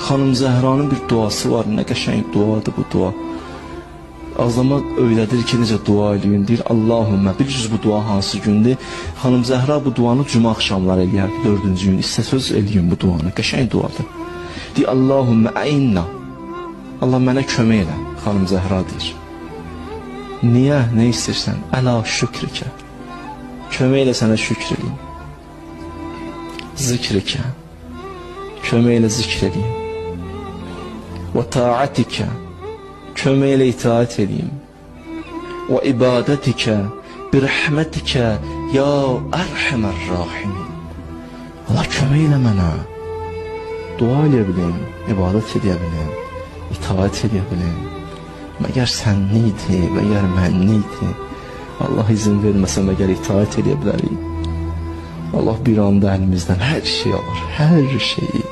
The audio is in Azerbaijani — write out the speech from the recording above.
Xanım Zəhranın bir duası var. Nə qəşəng duadır bu dua. Azama öyrədir ki, necə dua eləyin. Deyir, Allahümmə, bilirsiniz bu dua hansı gündür? Xanım Zəhra bu duanı cümə axşamları eləyərdi, 4-cü gün. İstəsəz eləyin bu duanı, qəşəng duadır. Deyir, Allahümmə əinnə. Allah mənə kömək elə, Xanım Zəhra deyir. Niyə, nə istəyirsən? Əla şükrikə. Kömək elə sənə şükr eləyim. Zikrikə. Kömək elə zikr eləyim. Və taatikə. Kömək elə itaat edeyim. Və ibadətikə, bir rəhmətikə, ya ərhəmər rahimin. Allah kömək elə mənə. Dua eləyə bilim, ibadət edə bilim, itaat edə bilim. Məgər sənliydi, məgər mənliydi. Allah izin verməsə məgər itaat edə bilərik. Allah bir anda əlimizdən hər şey alır, hər şeyi.